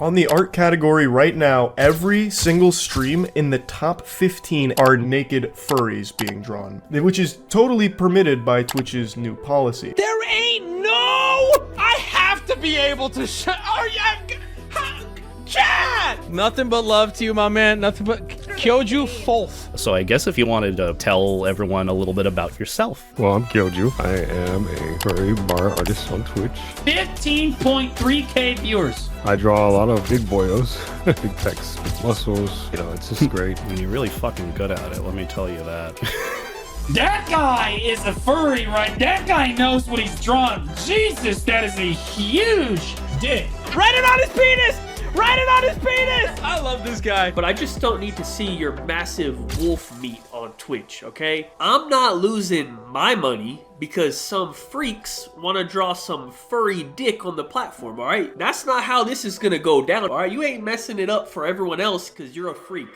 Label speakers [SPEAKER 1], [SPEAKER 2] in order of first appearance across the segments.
[SPEAKER 1] On the art category right now, every single stream in the top 15 are naked furries being drawn, which is totally permitted by Twitch's new policy.
[SPEAKER 2] There ain't no! I have to be able to chat! Nothing but love to you, my man. Nothing but Kyoju Fourth.
[SPEAKER 3] So I guess if you wanted to tell everyone a little bit about yourself.
[SPEAKER 4] Well, I'm Kyoju. I am a furry bar artist on Twitch.
[SPEAKER 5] 15.3k viewers.
[SPEAKER 4] I draw a lot of big boyos, big pecs, big muscles. You know, it's just great.
[SPEAKER 3] I mean, you're really fucking good at it, let me tell you that.
[SPEAKER 5] That guy is a furry, right? That guy knows what he's drawn. Jesus, that is a huge dick.
[SPEAKER 2] Write it on his penis! Write it on his penis!
[SPEAKER 6] I love this guy. But I just don't need to see your massive wolf meat on Twitch, okay? I'm not losing my money because some freaks want to draw some furry dick on the platform, all right? That's not how this is going to go down, all right? You ain't messing it up for everyone else because you're a freak.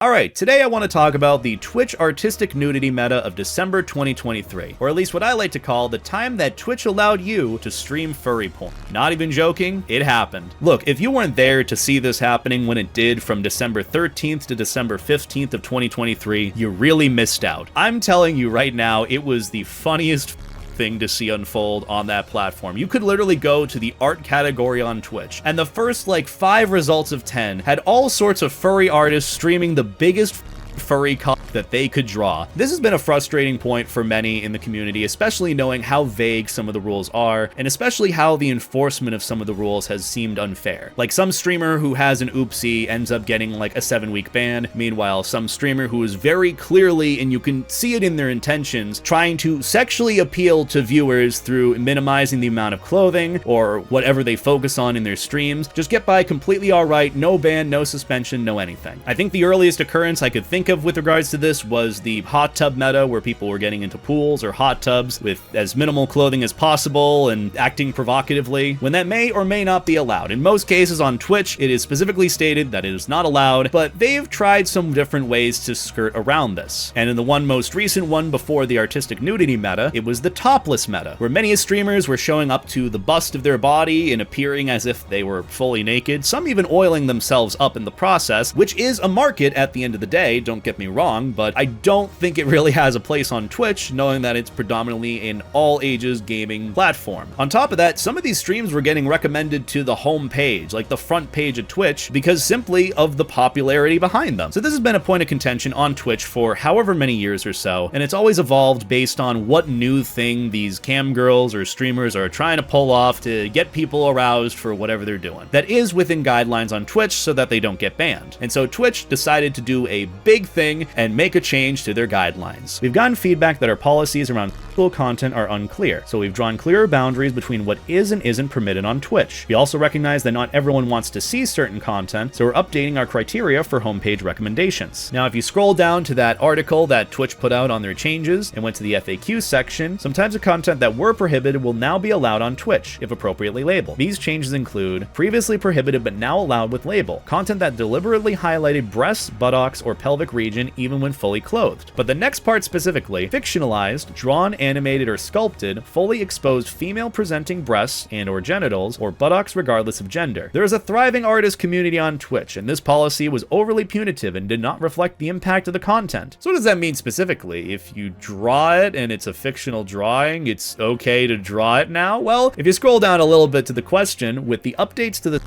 [SPEAKER 3] Alright, today I want to talk about the Twitch artistic nudity meta of December 2023, or at least what I like to call the time that Twitch allowed you to stream furry porn. Not even joking, it happened. Look, if you weren't there to see this happening when it did from December 13th to December 15th of 2023, you really missed out. I'm telling you right now, it was the funniest thing to see unfold on that platform. You could literally go to the art category on Twitch, and the first like 5 results of 10 had all sorts of furry artists streaming the biggest furry cock that they could draw. This has been a frustrating point for many in the community, especially knowing how vague some of the rules are, and especially how the enforcement of some of the rules has seemed unfair. Like some streamer who has an oopsie ends up getting like a 7-week ban, meanwhile some streamer who is very clearly, and you can see it in their intentions, trying to sexually appeal to viewers through minimizing the amount of clothing or whatever they focus on in their streams, just get by completely alright, no ban, no suspension, no anything. I think the earliest occurrence I could think of with regards to this was the hot tub meta, where people were getting into pools or hot tubs with as minimal clothing as possible and acting provocatively, when that may or may not be allowed. In most cases on Twitch, it is specifically stated that it is not allowed, but they've tried some different ways to skirt around this. And in the one most recent one before the artistic nudity meta, it was the topless meta, where many streamers were showing up to the bust of their body and appearing as if they were fully naked, some even oiling themselves up in the process, which is a market at the end of the day, don't get me wrong, but I don't think it really has a place on Twitch, knowing that it's predominantly an all ages gaming platform. On top of that, some of these streams were getting recommended to the home page, like the front page of Twitch, because simply of the popularity behind them. So this has been a point of contention on Twitch for however many years or so, and it's always evolved based on what new thing these cam girls or streamers are trying to pull off to get people aroused for whatever they're doing. That is within guidelines on Twitch so that they don't get banned. And so Twitch decided to do a big thing and make a change to their guidelines. We've gotten feedback that our policies around sexual content are unclear, so we've drawn clearer boundaries between what is and isn't permitted on Twitch. We also recognize that not everyone wants to see certain content, so we're updating our criteria for homepage recommendations. Now, if you scroll down to that article that Twitch put out on their changes and went to the FAQ section, some types of content that were prohibited will now be allowed on Twitch, if appropriately labeled. These changes include previously prohibited but now allowed with label, content that deliberately highlighted breasts, buttocks, or pelvic region even when fully clothed. But the next part specifically, fictionalized, drawn, animated, or sculpted, fully exposed female presenting breasts and or genitals or buttocks regardless of gender. There is a thriving artist community on Twitch, and this policy was overly punitive and did not reflect the impact of the content. So what does that mean specifically? If you draw it and it's a fictional drawing, it's okay to draw it now? Well, if you scroll down a little bit to the question, with the updates to the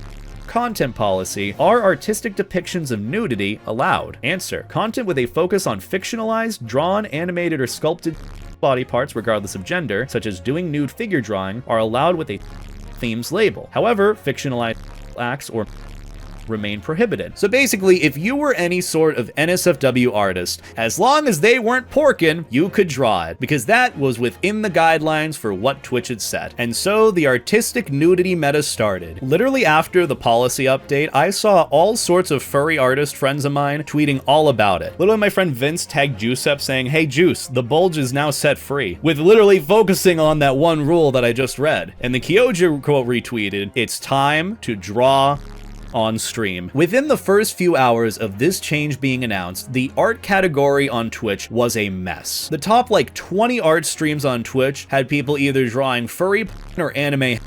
[SPEAKER 3] content policy, are artistic depictions of nudity allowed? Answer: content with a focus on fictionalized, drawn, animated, or sculpted body parts regardless of gender, such as doing nude figure drawing, are allowed with a themes label. However, fictionalized acts or remain prohibited. So basically, if you were any sort of NSFW artist, as long as they weren't porkin', you could draw it, because that was within the guidelines for what Twitch had set. And so the artistic nudity meta started. Literally after the policy update, I saw all sorts of furry artist friends of mine tweeting all about it. Literally my friend Vince tagged Juice up saying, "Hey Juice, the bulge is now set free," with literally focusing on that one rule that I just read. And the Kyoju quote retweeted, "It's time to draw on stream." Within the first few hours of this change being announced, the art category on Twitch was a mess. The top like 20 art streams on Twitch had people either drawing furry or anime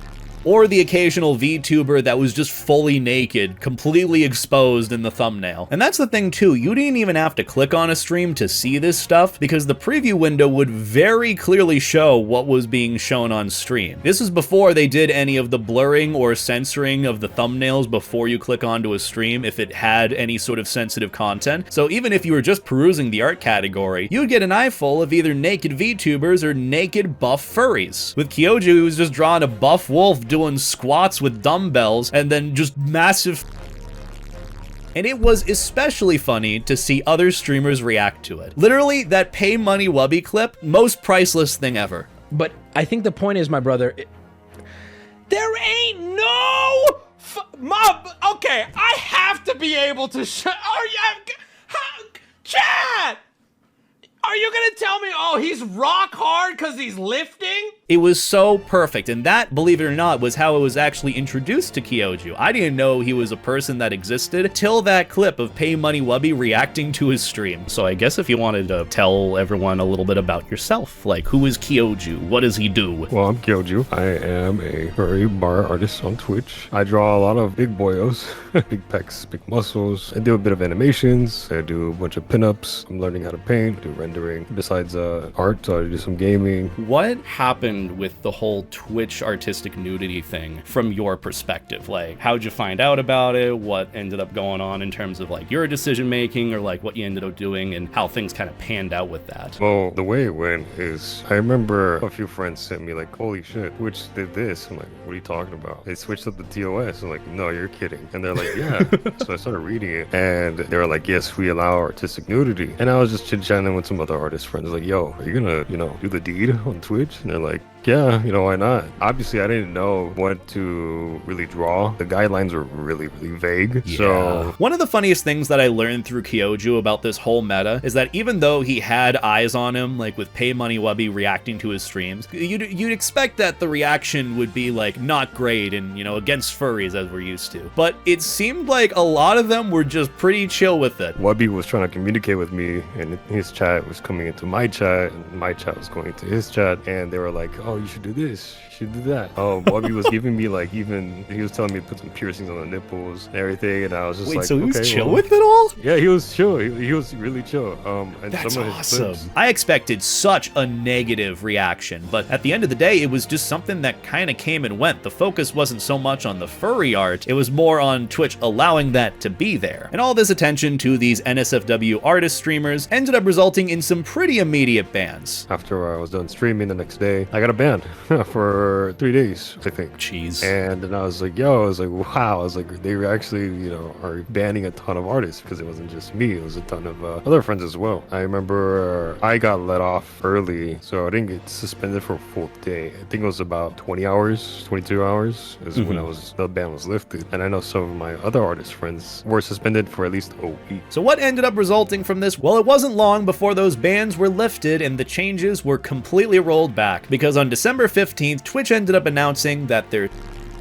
[SPEAKER 3] or the occasional VTuber that was just fully naked, completely exposed in the thumbnail. And that's the thing too, you didn't even have to click on a stream to see this stuff, because the preview window would very clearly show what was being shown on stream. This is before they did any of the blurring or censoring of the thumbnails before you click onto a stream if it had any sort of sensitive content. So even if you were just perusing the art category, you'd get an eye full of either naked VTubers or naked buff furries. With Kyoju, he was just drawing a buff wolf doing squats with dumbbells and then just massive. And it was especially funny to see other streamers react to it. Literally, that pay money wubby clip, most priceless thing ever.
[SPEAKER 2] But I think the point is, my brother, there ain't no mob. Okay, I have to be able to chat. Are you gonna tell me, oh, he's rock hard because he's lifting?
[SPEAKER 3] It was so perfect, and that, believe it or not, was how it was actually introduced to Kyoju. I didn't know he was a person that existed till that clip of Pay Money Wubby reacting to his stream. So I guess if you wanted to tell everyone a little bit about yourself, like, who is Kyoju? What does he do?
[SPEAKER 4] Well, I'm Kyoju. I am a furry bar artist on Twitch. I draw a lot of big boyos, big pecs, big muscles. I do a bit of animations. I do a bunch of pinups. I'm learning how to paint, do rendering. Besides art, I do some gaming.
[SPEAKER 3] What happened with the whole Twitch artistic nudity thing from your perspective? Like, how'd you find out about it? What ended up going on in terms of like your decision making, or like what you ended up doing, and how things kind of panned out with that?
[SPEAKER 4] Well, the way it went is, I remember a few friends sent me like, holy shit, Twitch did this. I'm like, what are you talking about? They switched up the TOS. I'm like, no, you're kidding. And they're like, yeah. So I started reading it, and they were like, yes, we allow artistic nudity. And I was just chit-chatting with some other artist friends, like, yo, are you gonna, do the deed on Twitch? And they're like, yeah, why not? Obviously, I didn't know what to really draw. The guidelines were really, really vague.
[SPEAKER 3] Yeah.
[SPEAKER 4] So
[SPEAKER 3] one of the funniest things that I learned through Kyoju about this whole meta is that even though he had eyes on him, like with Pay Money Wubby reacting to his streams, you'd expect that the reaction would be like not great and, against furries as we're used to. But it seemed like a lot of them were just pretty chill with it.
[SPEAKER 4] Wubby was trying to communicate with me, and his chat was coming into my chat, and my chat was going into his chat, and they were like, oh, you should do this, you should do that. Wubby was giving me like, he was telling me to put some piercings on the nipples and everything, and I was just
[SPEAKER 3] Wait,
[SPEAKER 4] like,
[SPEAKER 3] so he was
[SPEAKER 4] okay,
[SPEAKER 3] chill
[SPEAKER 4] well,
[SPEAKER 3] with it all?
[SPEAKER 4] Yeah, he was chill. He was really chill. And
[SPEAKER 3] That's
[SPEAKER 4] some of his
[SPEAKER 3] awesome.
[SPEAKER 4] clips,
[SPEAKER 3] I expected such a negative reaction, but at the end of the day, it was just something that kind of came and went. The focus wasn't so much on the furry art, it was more on Twitch allowing that to be there. And all this attention to these NSFW artist streamers ended up resulting in some pretty immediate bans.
[SPEAKER 4] after I was done streaming the next day, I got a ban for 3 days, I think.
[SPEAKER 3] Jeez.
[SPEAKER 4] And then I was like, yo, I was like, wow. I was like, they actually, are banning a ton of artists, because it wasn't just me. It was a ton of other friends as well. I remember I got let off early, so I didn't get suspended for a full day. I think it was about 20 hours, 22 hours is when the ban was lifted. And I know some of my other artist friends were suspended for at least a week.
[SPEAKER 3] So what ended up resulting from this? Well, it wasn't long before those bans were lifted and the changes were completely rolled back, because on December 15th, Twitch ended up announcing that their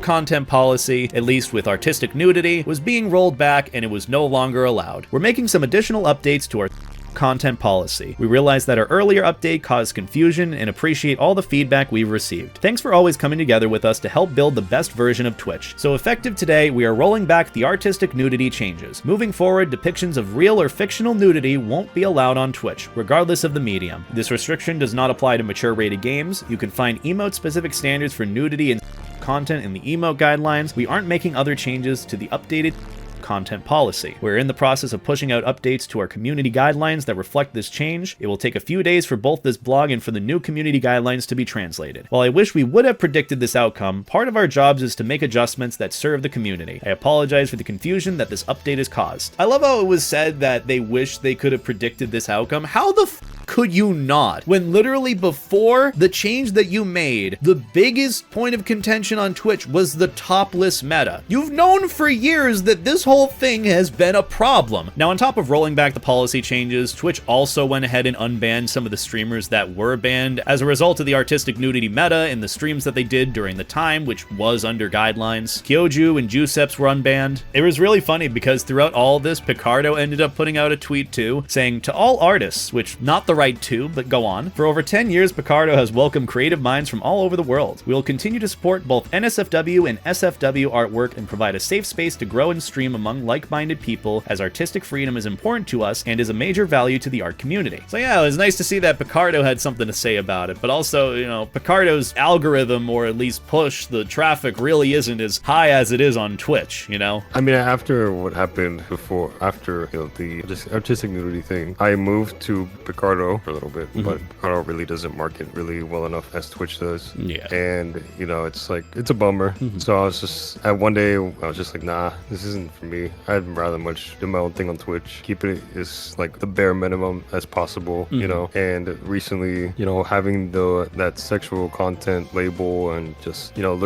[SPEAKER 3] content policy, at least with artistic nudity, was being rolled back and it was no longer allowed. We're making some additional updates to our content policy. We realized that our earlier update caused confusion and appreciate all the feedback we've received. Thanks for always coming together with us to help build the best version of Twitch. So effective today, we are rolling back the artistic nudity changes. Moving forward, depictions of real or fictional nudity won't be allowed on Twitch, regardless of the medium. This restriction does not apply to mature rated games. You can find emote-specific standards for nudity and content in the emote guidelines. We aren't making other changes to the updated content policy. We're in the process of pushing out updates to our community guidelines that reflect this change. It will take a few days for both this blog and for the new community guidelines to be translated. While I wish we would have predicted this outcome, part of our jobs is to make adjustments that serve the community. I apologize for the confusion that this update has caused. I love how it was said that they wish they could have predicted this outcome. How the could you not? When literally before the change that you made, the biggest point of contention on Twitch was the topless meta. You've known for years that this whole whole thing has been a problem. Now, on top of rolling back the policy changes, Twitch also went ahead and unbanned some of the streamers that were banned as a result of the artistic nudity meta in the streams that they did during the time, which was under guidelines. Kyoju and Juiceps were unbanned. It was really funny because throughout all this, Picardo ended up putting out a tweet too, saying, "To all artists," which not the right to, but go on. "For over 10 years, Picardo has welcomed creative minds from all over the world. We will continue to support both NSFW and SFW artwork and provide a safe space to grow and stream among like-minded people, as artistic freedom is important to us and is a major value to the art community." So yeah, it was nice to see that Picardo had something to say about it, but also, you know, Picardo's algorithm, or at least push, the traffic really isn't as high as it is on Twitch, you know?
[SPEAKER 4] I mean, after what happened before, after, you know, the just artistic nudity thing, I moved to Picardo for a little bit, but Picardo really doesn't market really well enough as Twitch does.
[SPEAKER 3] Yeah.
[SPEAKER 4] And, you know, it's like, it's a bummer. So I was just, at one day, I was just like, nah, this isn't for me. I'd rather much do my own thing on Twitch. Keep it as like the bare minimum as possible, you know? And recently, you know, having that sexual content label and just, you know,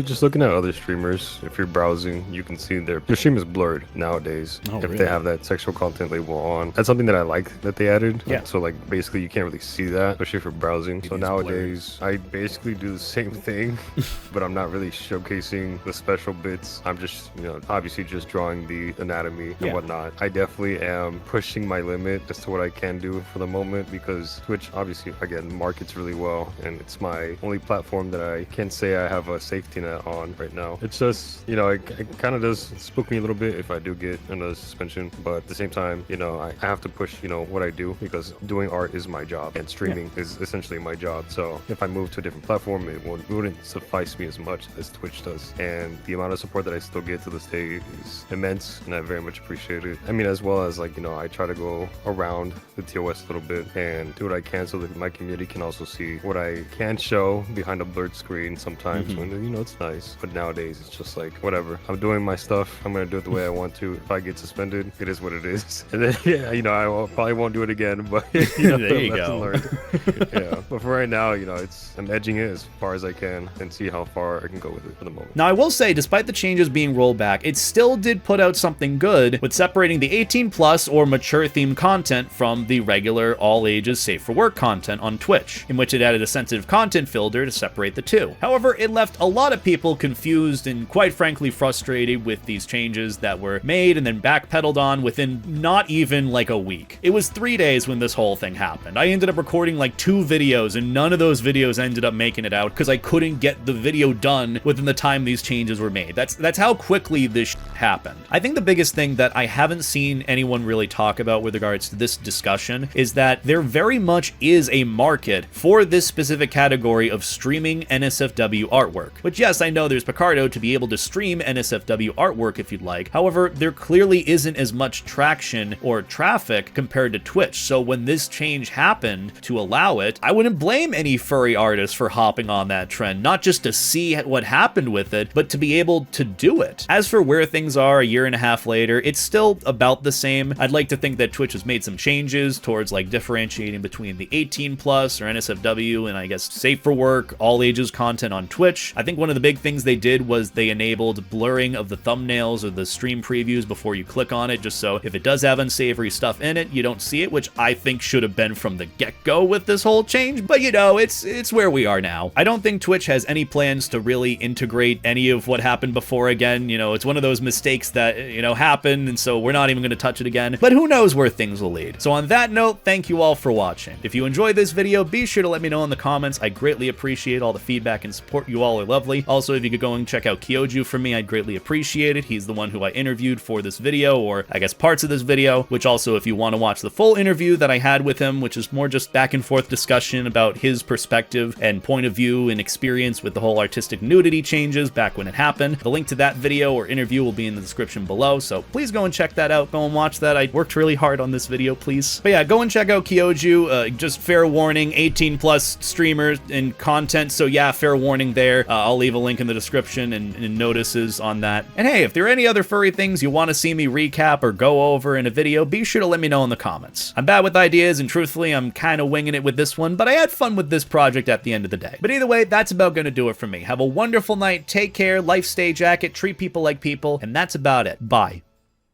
[SPEAKER 4] just looking at other streamers, if you're browsing, you can see their stream is blurred nowadays if
[SPEAKER 3] really?
[SPEAKER 4] they have that sexual content label on. That's something that I like that they added.
[SPEAKER 3] Yeah.
[SPEAKER 4] So like basically you can't really see that, especially if you're browsing. So nowadays I basically do the same thing, but I'm not really showcasing the special bits. I'm just, you know, obviously just drawing the anatomy and whatnot. I definitely am pushing my limit as to what I can do for the moment, because Twitch obviously, again, markets really well, and it's my only platform that I can say I have a safety net on right now. It's just, you know, it kind of does spook me a little bit if I do get another suspension, but at the same time, you know, I have to push, you know, what I do, because doing art is my job and streaming is essentially my job. So if I move to a different platform, it wouldn't suffice me as much as Twitch does, and the amount of support that I still get to this day is immense, and I very much appreciate it. I mean, as well as, like, you know, I try to go around the TOS a little bit and do what I can so that my community can also see what I can show behind a blurred screen sometimes when, you know, it's nice. But nowadays it's just like, whatever, I'm doing my stuff, I'm gonna do it the way I want to. If I get suspended, it is what it is. And then, yeah, you know, probably won't do it again, but you know,
[SPEAKER 3] there you go.
[SPEAKER 4] learned. Yeah, but for right now, you know, I'm edging it as far as I can and see how far I can go with it for the moment.
[SPEAKER 3] Now, I will say, despite the changes being rolled back, it still did put out something good with separating the 18+ or mature themed content from the regular all ages safe for work content on Twitch, in which it added a sensitive content filter to separate the two. However, it left a lot of people confused and quite frankly frustrated with these changes that were made and then backpedaled on within not even like a week. It was 3 days when this whole thing happened. I ended up recording like 2 videos, and none of those videos ended up making it out because I couldn't get the video done within the time these changes were made. That's how quickly this happened. I think the biggest thing that I haven't seen anyone really talk about with regards to this discussion is that there very much is a market for this specific category of streaming NSFW artwork. Which, yes, I know there's Picardo to be able to stream NSFW artwork if you'd like. However, there clearly isn't as much traction or traffic compared to Twitch. So when this change happened to allow it, I wouldn't blame any furry artists for hopping on that trend, not just to see what happened with it, but to be able to do it. As for where things are a year and a half later, it's still about the same. I'd like to think that Twitch has made some changes towards like differentiating between the 18+ or NSFW and I guess safe for work, all ages content on Twitch. I think one of the big things they did was they enabled blurring of the thumbnails or the stream previews before you click on it, just so if it does have unsavory stuff in it, you don't see it, which I think should have been from the get-go with this whole change, but you know, it's where we are now. I don't think Twitch has any plans to really integrate any of what happened before again. You know, it's one of those mistakes that, you know, happened, and so we're not even going to touch it again, but who knows where things will lead. So on that note, thank you all for watching. If you enjoyed this video, be sure to let me know in the comments. I greatly appreciate all the feedback and support. You all are lovely. Also, if you could go and check out Kyoju for me, I'd greatly appreciate it. He's the one who I interviewed for this video, or I guess parts of this video, which also, if you want to watch the full interview that I had with him, which is more just back and forth discussion about his perspective and point of view and experience with the whole artistic nudity changes back when it happened. The link to that video or interview will be in the description below, so please go and check that out. Go and watch that. I worked really hard on this video, please. But yeah, go and check out Kyoju. Just fair warning, 18+ streamers and content, so yeah, fair warning there. I'll leave a link in the description and notices on that. And hey, if there are any other furry things you want to see me recap or go over in a video, be sure to let me know in the comments. I'm bad with ideas, and truthfully, I'm kind of winging it with this one, but I had fun with this project at the end of the day. But either way, that's about going to do it for me. Have a wonderful night, take care, life stay jacket, treat people like people, and that's about it. Bye.